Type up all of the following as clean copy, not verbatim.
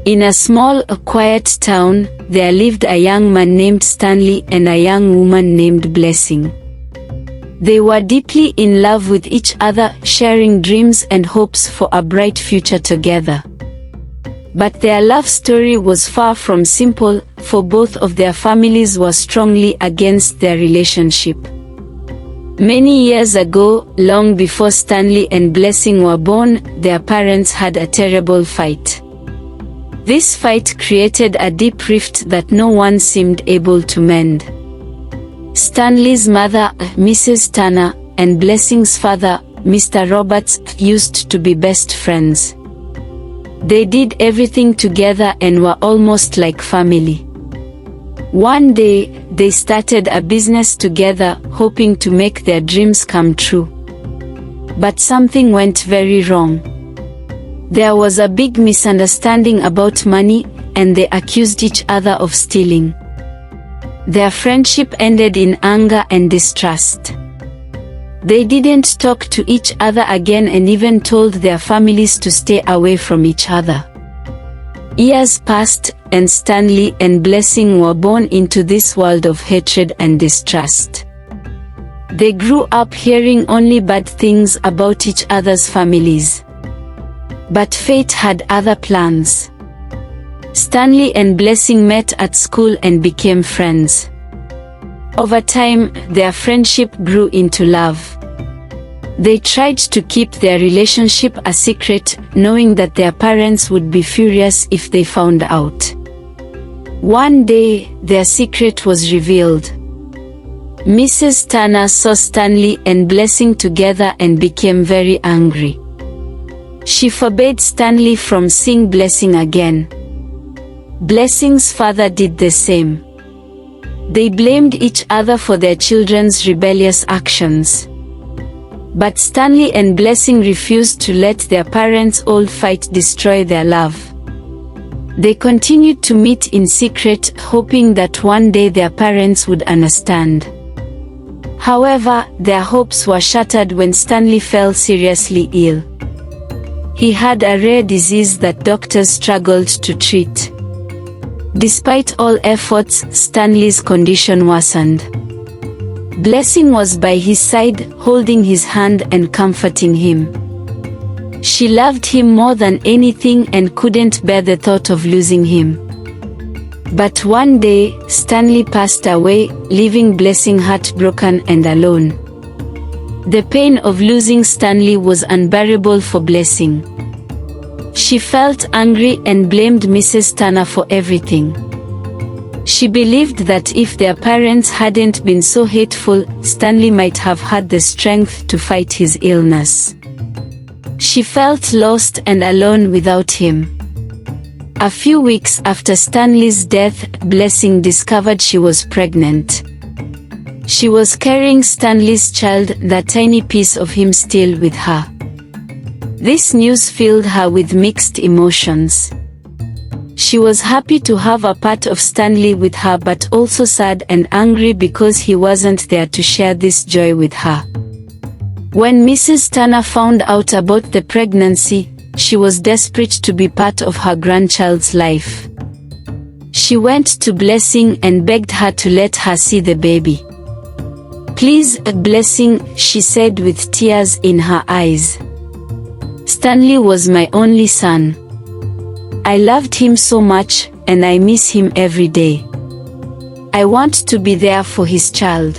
In a small, quiet town, there lived a young man named Stanley and a young woman named Blessing. They were deeply in love with each other, sharing dreams and hopes for a bright future together. But their love story was far from simple, for both of their families were strongly against their relationship. Many years ago, long before Stanley and Blessing were born, their parents had a terrible fight. This fight created a deep rift that no one seemed able to mend. Stanley's mother, Mrs. Turner, and Blessing's father, Mr. Roberts, used to be best friends. They did everything together and were almost like family. One day, they started a business together, hoping to make their dreams come true. But something went very wrong. There was a big misunderstanding about money, and they accused each other of stealing. Their friendship ended in anger and distrust. They didn't talk to each other again and even told their families to stay away from each other. Years passed, and Stanley and Blessing were born into this world of hatred and distrust. They grew up hearing only bad things about each other's families. But fate had other plans. Stanley and Blessing met at school and became friends. Over time, their friendship grew into love. They tried to keep their relationship a secret, knowing that their parents would be furious if they found out. One day, their secret was revealed. Mrs. Turner saw Stanley and Blessing together and became very angry. She forbade Stanley from seeing Blessing again. Blessing's father did the same. They blamed each other for their children's rebellious actions. But Stanley and Blessing refused to let their parents' old fight destroy their love. They continued to meet in secret, hoping that one day their parents would understand. However, their hopes were shattered when Stanley fell seriously ill. He had a rare disease that doctors struggled to treat. Despite all efforts, Stanley's condition worsened. Blessing was by his side, holding his hand and comforting him. She loved him more than anything and couldn't bear the thought of losing him. But one day, Stanley passed away, leaving Blessing heartbroken and alone. The pain of losing Stanley was unbearable for Blessing. She felt angry and blamed Mrs. Turner for everything. She believed that if their parents hadn't been so hateful, Stanley might have had the strength to fight his illness. She felt lost and alone without him. A few weeks after Stanley's death, Blessing discovered she was pregnant. She was carrying Stanley's child, the tiny piece of him still with her. This news filled her with mixed emotions. She was happy to have a part of Stanley with her, but also sad and angry because he wasn't there to share this joy with her. When Mrs. Turner found out about the pregnancy, she was desperate to be part of her grandchild's life. She went to Blessing and begged her to let her see the baby. "Please, Blessing," she said with tears in her eyes. "Stanley was my only son. I loved him so much, and I miss him every day. I want to be there for his child.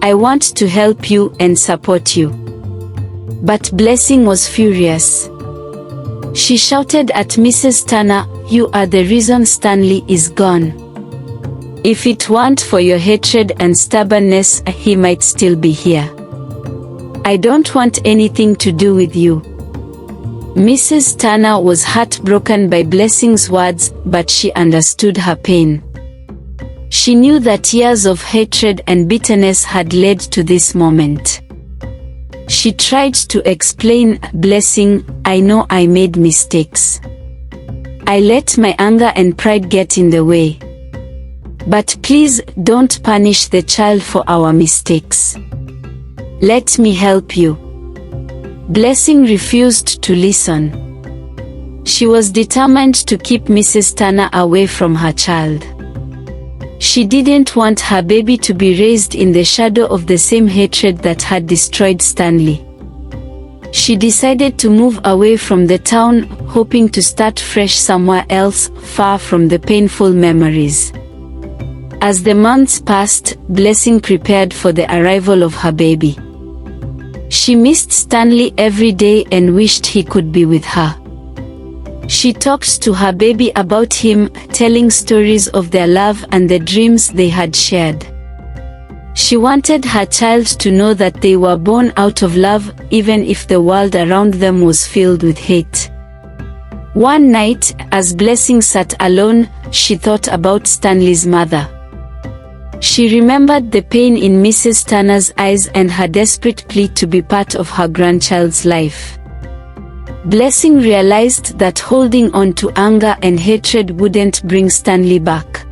I want to help you and support you." But Blessing was furious. She shouted at Mrs. Turner, "You are the reason Stanley is gone. If it weren't for your hatred and stubbornness, he might still be here. I don't want anything to do with you." Mrs. Turner was heartbroken by Blessing's words, but she understood her pain. She knew that years of hatred and bitterness had led to this moment. She tried to explain, "Blessing, I know I made mistakes. I let my anger and pride get in the way. But please, don't punish the child for our mistakes. Let me help you." Blessing refused to listen. She was determined to keep Mrs. Turner away from her child. She didn't want her baby to be raised in the shadow of the same hatred that had destroyed Stanley. She decided to move away from the town, hoping to start fresh somewhere else, far from the painful memories. As the months passed, Blessing prepared for the arrival of her baby. She missed Stanley every day and wished he could be with her. She talked to her baby about him, telling stories of their love and the dreams they had shared. She wanted her child to know that they were born out of love, even if the world around them was filled with hate. One night, as Blessing sat alone, she thought about Stanley's mother. She remembered the pain in Mrs. Turner's eyes and her desperate plea to be part of her grandchild's life. Blessing realized that holding on to anger and hatred wouldn't bring Stanley back.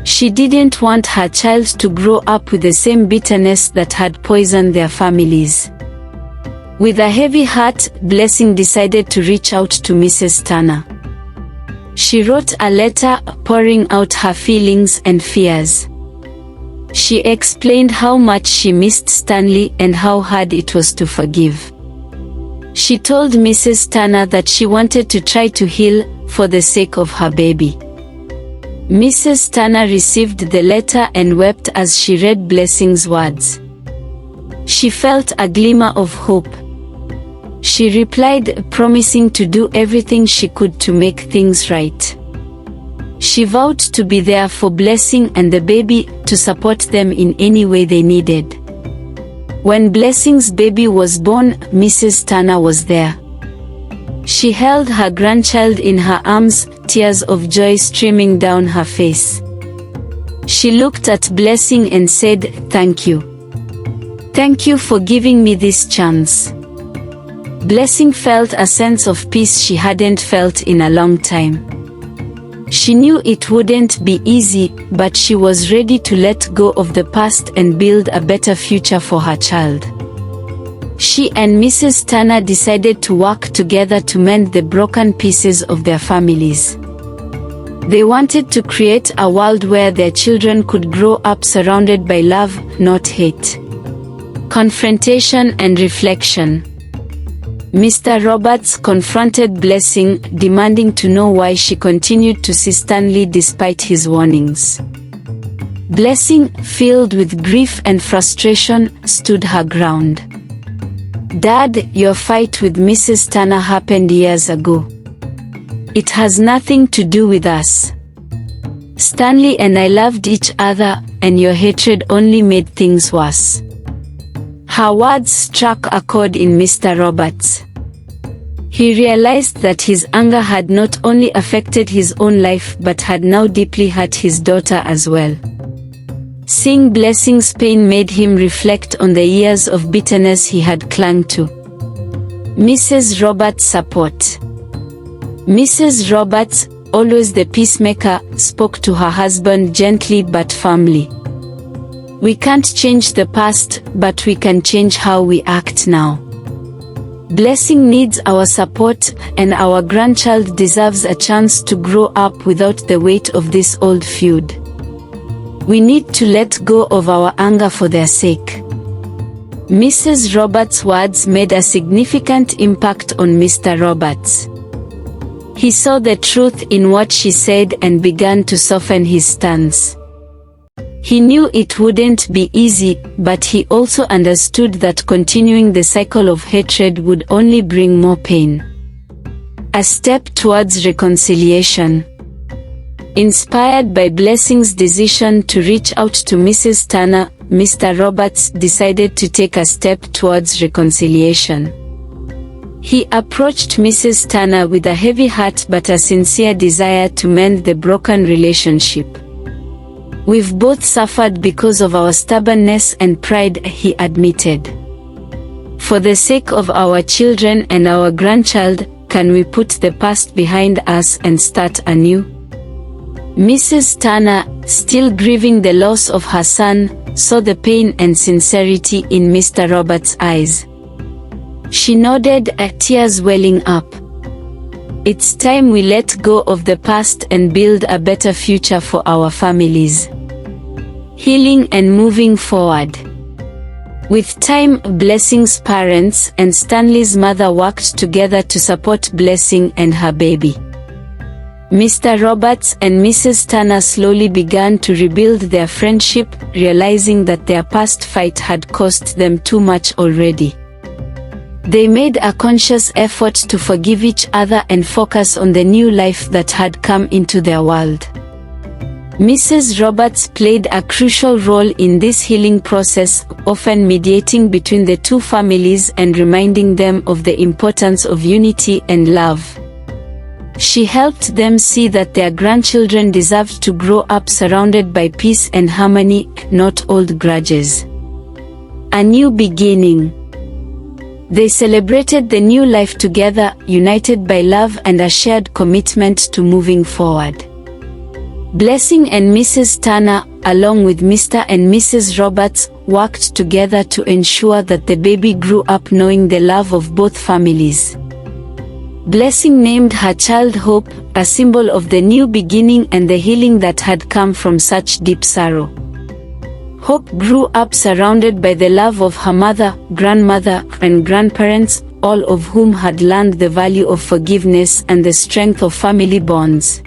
She didn't want her child to grow up with the same bitterness that had poisoned their families. With a heavy heart, Blessing decided to reach out to Mrs. Turner. She wrote a letter, pouring out her feelings and fears. She explained how much she missed Stanley and how hard it was to forgive. She told Mrs. Turner that she wanted to try to heal, for the sake of her baby. Mrs. Turner received the letter and wept as she read Blessing's words. She felt a glimmer of hope. She replied, promising to do everything she could to make things right. She vowed to be there for Blessing and the baby, to support them in any way they needed. When Blessing's baby was born, Mrs. Turner was there. She held her grandchild in her arms, tears of joy streaming down her face. She looked at Blessing and said, "Thank you. Thank you for giving me this chance." Blessing felt a sense of peace she hadn't felt in a long time. She knew it wouldn't be easy, but she was ready to let go of the past and build a better future for her child. She and Mrs. Turner decided to work together to mend the broken pieces of their families. They wanted to create a world where their children could grow up surrounded by love, not hate, confrontation and reflection. Mr. Roberts confronted Blessing, demanding to know why she continued to see Stanley despite his warnings. Blessing, filled with grief and frustration, stood her ground. "Dad, your fight with Mrs. Turner happened years ago. It has nothing to do with us. Stanley and I loved each other, and your hatred only made things worse." Her words struck a chord in Mr. Roberts. He realized that his anger had not only affected his own life but had now deeply hurt his daughter as well. Seeing Blessing's pain made him reflect on the years of bitterness he had clung to. Mrs. Roberts' support. Mrs. Roberts, always the peacemaker, spoke to her husband gently but firmly. "We can't change the past, but we can change how we act now. Blessing needs our support, and our grandchild deserves a chance to grow up without the weight of this old feud. We need to let go of our anger for their sake." Mrs. Roberts' words made a significant impact on Mr. Roberts. He saw the truth in what she said and began to soften his stance. He knew it wouldn't be easy, but he also understood that continuing the cycle of hatred would only bring more pain. A step towards reconciliation. Inspired by Blessing's decision to reach out to Mrs. Turner, Mr. Roberts decided to take a step towards reconciliation. He approached Mrs. Turner with a heavy heart but a sincere desire to mend the broken relationship. "We've both suffered because of our stubbornness and pride," he admitted. "For the sake of our children and our grandchild, can we put the past behind us and start anew?" Mrs. Turner, still grieving the loss of her son, saw the pain and sincerity in Mr. Roberts' eyes. She nodded, tears welling up. It's time we let go of the past and build a better future for our families. Healing and moving forward. With time, Blessing's parents and Stanley's mother worked together to support Blessing and her baby. Mr. Roberts and Mrs. Turner slowly began to rebuild their friendship, realizing that their past fight had cost them too much already. They made a conscious effort to forgive each other and focus on the new life that had come into their world. Mrs. Roberts played a crucial role in this healing process, often mediating between the two families and reminding them of the importance of unity and love. She helped them see that their grandchildren deserved to grow up surrounded by peace and harmony, not old grudges. A new beginning. They celebrated the new life together, united by love and a shared commitment to moving forward. Blessing and Mrs. Turner, along with Mr. and Mrs. Roberts, worked together to ensure that the baby grew up knowing the love of both families. Blessing named her child Hope, a symbol of the new beginning and the healing that had come from such deep sorrow. Hope grew up surrounded by the love of her mother, grandmother, and grandparents, all of whom had learned the value of forgiveness and the strength of family bonds.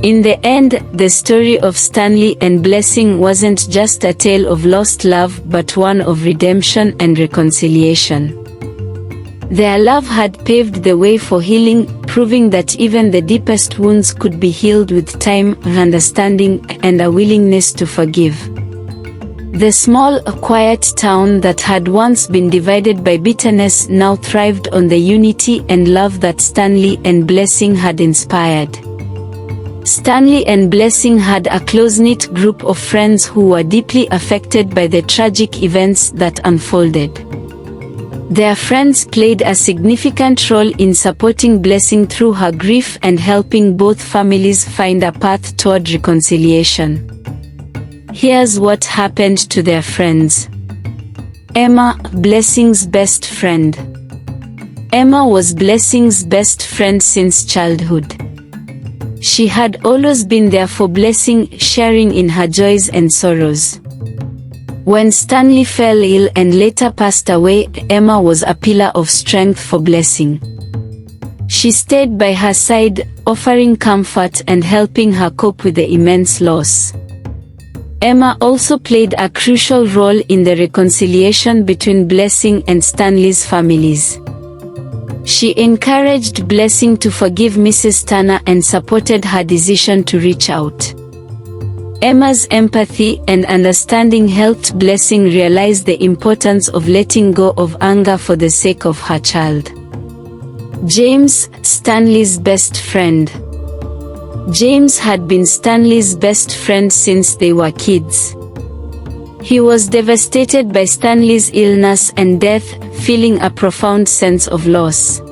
In the end, the story of Stanley and Blessing wasn't just a tale of lost love but one of redemption and reconciliation. Their love had paved the way for healing, proving that even the deepest wounds could be healed with time, understanding, and a willingness to forgive. The small, quiet town that had once been divided by bitterness now thrived on the unity and love that Stanley and Blessing had inspired. Stanley and Blessing had a close-knit group of friends who were deeply affected by the tragic events that unfolded. Their friends played a significant role in supporting Blessing through her grief and helping both families find a path toward reconciliation. Here's what happened to their friends. Emma, Blessing's best friend. Emma was Blessing's best friend since childhood. She had always been there for Blessing, sharing in her joys and sorrows. When Stanley fell ill and later passed away, Emma was a pillar of strength for Blessing. She stayed by her side, offering comfort and helping her cope with the immense loss. Emma also played a crucial role in the reconciliation between Blessing and Stanley's families. She encouraged Blessing to forgive Mrs. Turner and supported her decision to reach out. Emma's empathy and understanding helped Blessing realize the importance of letting go of anger for the sake of her child. James, Stanley's best friend. James had been Stanley's best friend since they were kids. He was devastated by Stanley's illness and death, feeling a profound sense of loss.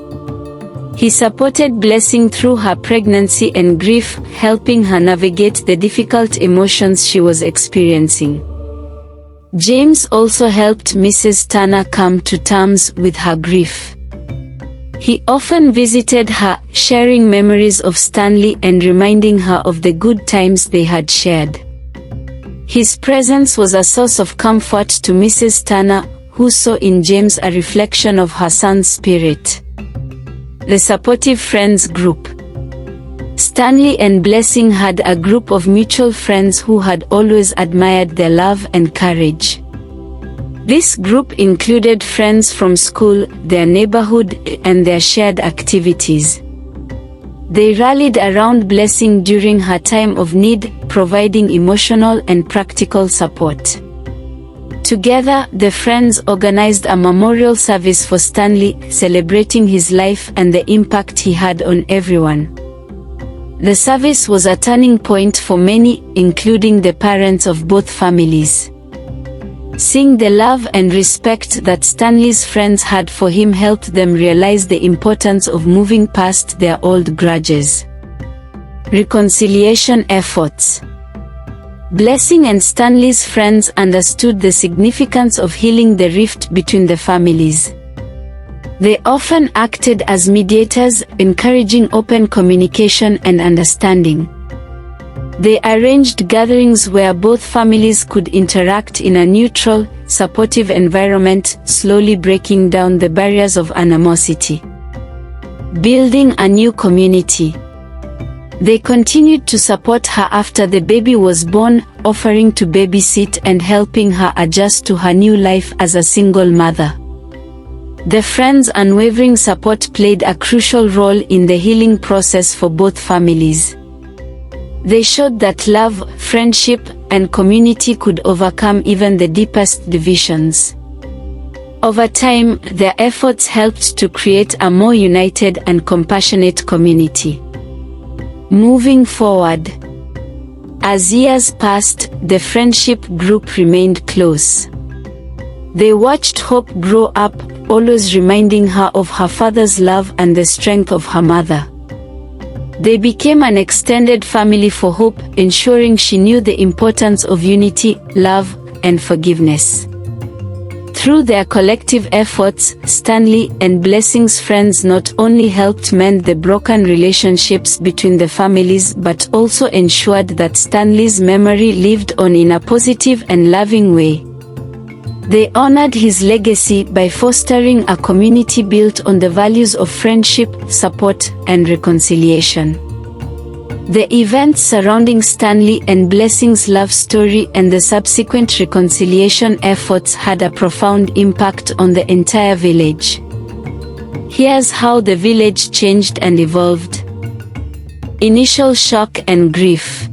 He supported Blessing through her pregnancy and grief, helping her navigate the difficult emotions she was experiencing. James also helped Mrs. Turner come to terms with her grief. He often visited her, sharing memories of Stanley and reminding her of the good times they had shared. His presence was a source of comfort to Mrs. Turner, who saw in James a reflection of her son's spirit. The supportive friends group. Stanley and Blessing had a group of mutual friends who had always admired their love and courage. This group included friends from school, their neighborhood, and their shared activities. They rallied around Blessing during her time of need, providing emotional and practical support. Together, the friends organized a memorial service for Stanley, celebrating his life and the impact he had on everyone. The service was a turning point for many, including the parents of both families. Seeing the love and respect that Stanley's friends had for him helped them realize the importance of moving past their old grudges. Reconciliation efforts. Blessing and Stanley's friends understood the significance of healing the rift between the families. They often acted as mediators, encouraging open communication and understanding. They arranged gatherings where both families could interact in a neutral, supportive environment, slowly breaking down the barriers of animosity. Building a new community. They continued to support her after the baby was born, offering to babysit and helping her adjust to her new life as a single mother. The friends' unwavering support played a crucial role in the healing process for both families. They showed that love, friendship, and community could overcome even the deepest divisions. Over time, their efforts helped to create a more united and compassionate community. Moving forward. As years passed, the friendship group remained close. They watched Hope grow up, always reminding her of her father's love and the strength of her mother. They became an extended family for Hope, ensuring she knew the importance of unity, love, and forgiveness. Through their collective efforts, Stanley and Blessing's friends not only helped mend the broken relationships between the families but also ensured that Stanley's memory lived on in a positive and loving way. They honored his legacy by fostering a community built on the values of friendship, support, and reconciliation. The events surrounding Stanley and Blessing's love story and the subsequent reconciliation efforts had a profound impact on the entire village. Here's how the village changed and evolved. Initial shock and grief.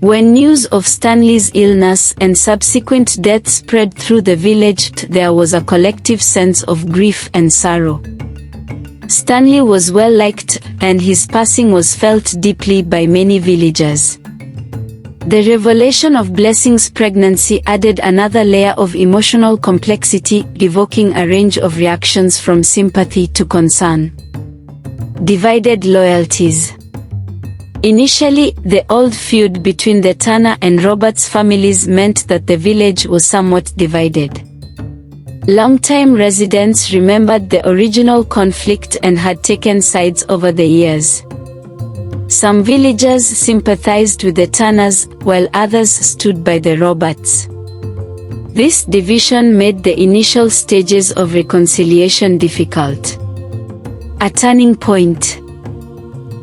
When news of Stanley's illness and subsequent death spread through the village, there was a collective sense of grief and sorrow. Stanley was well liked, and his passing was felt deeply by many villagers. The revelation of Blessing's pregnancy added another layer of emotional complexity, evoking a range of reactions from sympathy to concern. Divided loyalties. Initially, the old feud between the Turner and Roberts families meant that the village was somewhat divided. Longtime residents remembered the original conflict and had taken sides over the years. Some villagers sympathized with the Turners, while others stood by the Roberts. This division made the initial stages of reconciliation difficult. A turning point.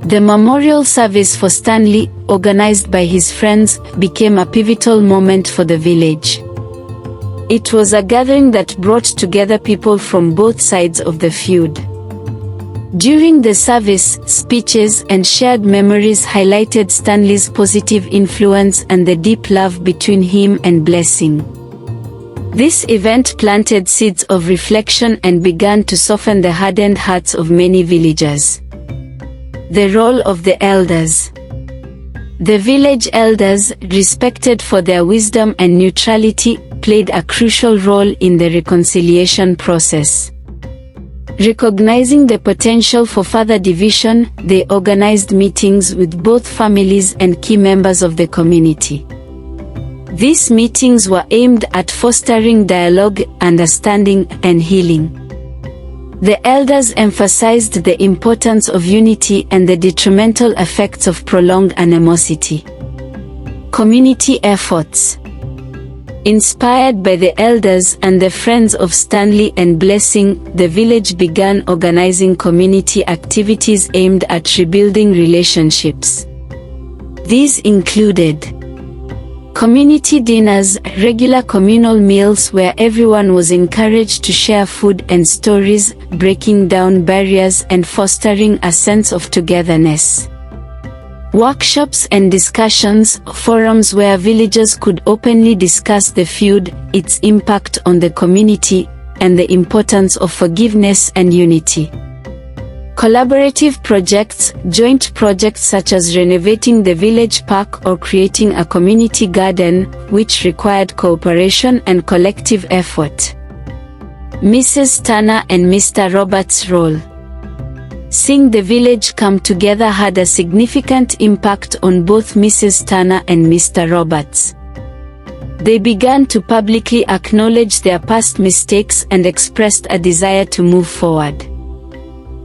The memorial service for Stanley, organized by his friends, became a pivotal moment for the village. It was a gathering that brought together people from both sides of the feud. During the service, speeches and shared memories highlighted Stanley's positive influence and the deep love between him and Blessing. This event planted seeds of reflection and began to soften the hardened hearts of many villagers. The role of the elders. The village elders, respected for their wisdom and neutrality, played a crucial role in the reconciliation process. Recognizing the potential for further division, they organized meetings with both families and key members of the community. These meetings were aimed at fostering dialogue, understanding, and healing. The elders emphasized the importance of unity and the detrimental effects of prolonged animosity. Community efforts. Inspired by the elders and the friends of Stanley and Blessing, the village began organizing community activities aimed at rebuilding relationships. These included community dinners, regular communal meals where everyone was encouraged to share food and stories, breaking down barriers and fostering a sense of togetherness. Workshops and discussions, forums where villagers could openly discuss the feud, its impact on the community, and the importance of forgiveness and unity. Collaborative projects, joint projects such as renovating the village park or creating a community garden, which required cooperation and collective effort. Mrs. Turner and Mr. Roberts' role. Seeing the village come together had a significant impact on both Mrs. Turner and Mr. Roberts. They began to publicly acknowledge their past mistakes and expressed a desire to move forward.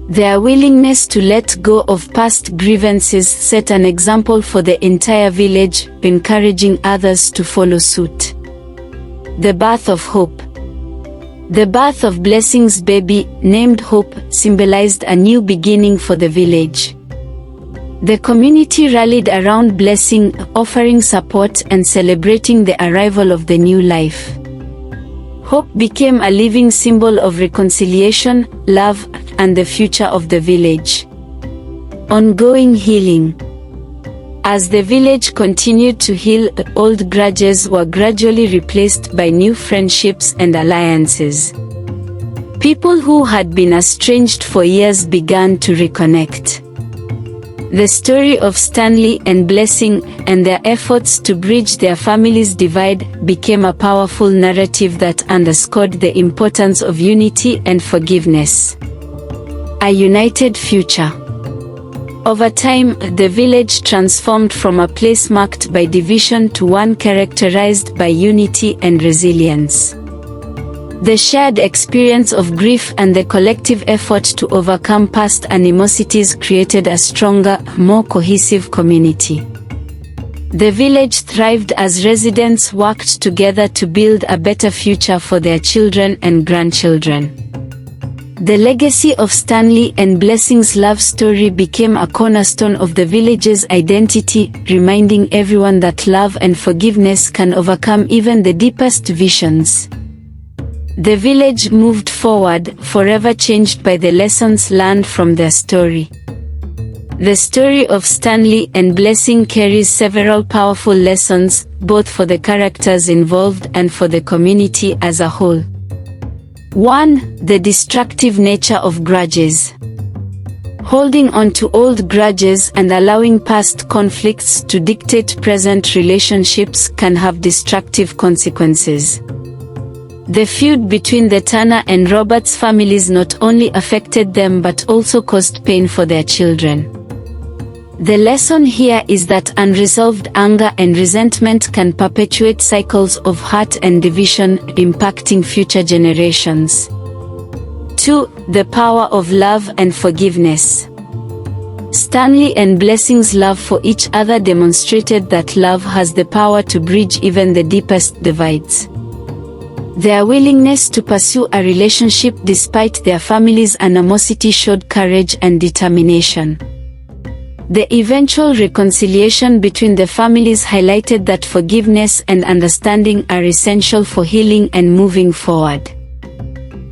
Their willingness to let go of past grievances set an example for the entire village, encouraging others to follow suit. The birth of Hope. The birth of Blessing's baby, named Hope, symbolized a new beginning for the village. The community rallied around Blessing, offering support and celebrating the arrival of the new life. Hope became a living symbol of reconciliation, love, and the future of the village. Ongoing healing. As the village continued to heal, old grudges were gradually replaced by new friendships and alliances. People who had been estranged for years began to reconnect. The story of Stanley and Blessing and their efforts to bridge their family's divide became a powerful narrative that underscored the importance of unity and forgiveness. A united future. Over time, the village transformed from a place marked by division to one characterized by unity and resilience. The shared experience of grief and the collective effort to overcome past animosities created a stronger, more cohesive community. The village thrived as residents worked together to build a better future for their children and grandchildren. The legacy of Stanley and Blessing's love story became a cornerstone of the village's identity, reminding everyone that love and forgiveness can overcome even the deepest divisions. The village moved forward, forever changed by the lessons learned from their story. The story of Stanley and Blessing carries several powerful lessons, both for the characters involved and for the community as a whole. 1. The destructive nature of grudges. Holding on to old grudges and allowing past conflicts to dictate present relationships can have destructive consequences. The feud between the Turner and Roberts families not only affected them but also caused pain for their children. The lesson here is that unresolved anger and resentment can perpetuate cycles of hurt and division, impacting future generations. 2. The power of love and forgiveness. Stanley and Blessing's love for each other demonstrated that love has the power to bridge even the deepest divides. Their willingness to pursue a relationship despite their family's animosity showed courage and determination. The eventual reconciliation between the families highlighted that forgiveness and understanding are essential for healing and moving forward.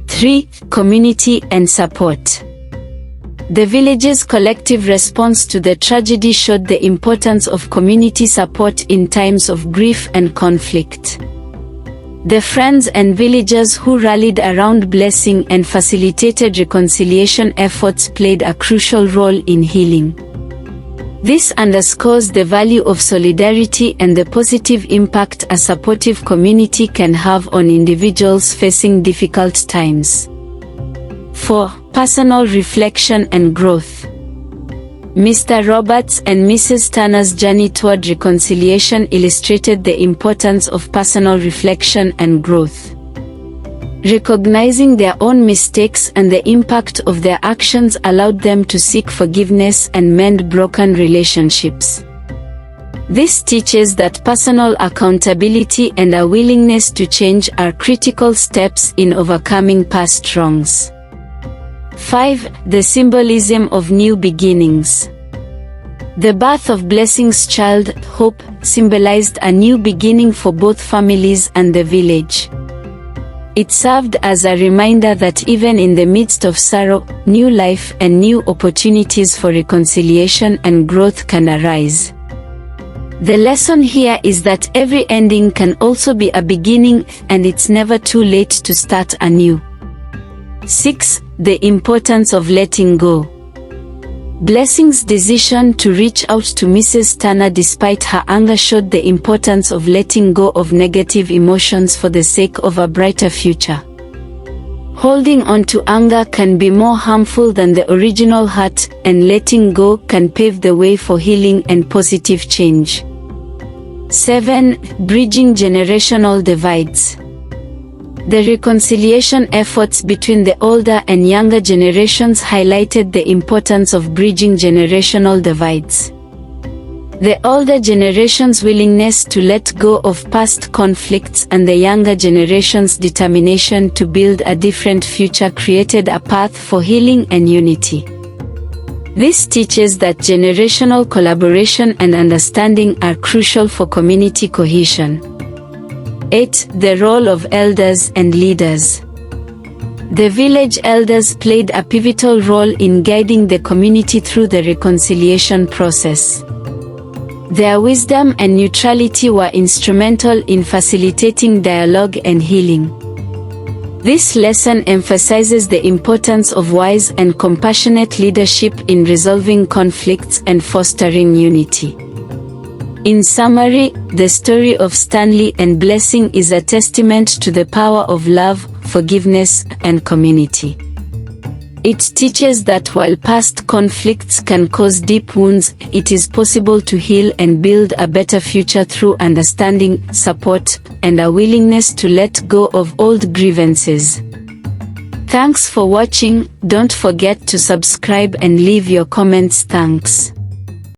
3. Community and support. The village's collective response to the tragedy showed the importance of community support in times of grief and conflict. The friends and villagers who rallied around Blessing and facilitated reconciliation efforts played a crucial role in healing. This underscores the value of solidarity and the positive impact a supportive community can have on individuals facing difficult times. 4. Personal reflection and growth. Mr. Roberts and Mrs. Turner's journey toward reconciliation illustrated the importance of personal reflection and growth. Recognizing their own mistakes and the impact of their actions allowed them to seek forgiveness and mend broken relationships. This teaches that personal accountability and a willingness to change are critical steps in overcoming past wrongs. 5. The symbolism of new beginnings. The birth of Blessing's child, Hope, symbolized a new beginning for both families and the village. It served as a reminder that even in the midst of sorrow, new life and new opportunities for reconciliation and growth can arise. The lesson here is that every ending can also be a beginning, and it's never too late to start anew. 6. The importance of letting go. Blessing's decision to reach out to Mrs. Turner despite her anger showed the importance of letting go of negative emotions for the sake of a brighter future. Holding on to anger can be more harmful than the original hurt, and letting go can pave the way for healing and positive change. 7. Bridging generational divides. The reconciliation efforts between the older and younger generations highlighted the importance of bridging generational divides. The older generation's willingness to let go of past conflicts and the younger generation's determination to build a different future created a path for healing and unity. This teaches that generational collaboration and understanding are crucial for community cohesion. 8. The role of elders and leaders. The village elders played a pivotal role in guiding the community through the reconciliation process. Their wisdom and neutrality were instrumental in facilitating dialogue and healing. This lesson emphasizes the importance of wise and compassionate leadership in resolving conflicts and fostering unity. In summary, the story of Stanley and Blessing is a testament to the power of love, forgiveness, and community. It teaches that while past conflicts can cause deep wounds, it is possible to heal and build a better future through understanding, support, and a willingness to let go of old grievances. Thanks for watching. Don't forget to subscribe and leave your comments. Thanks.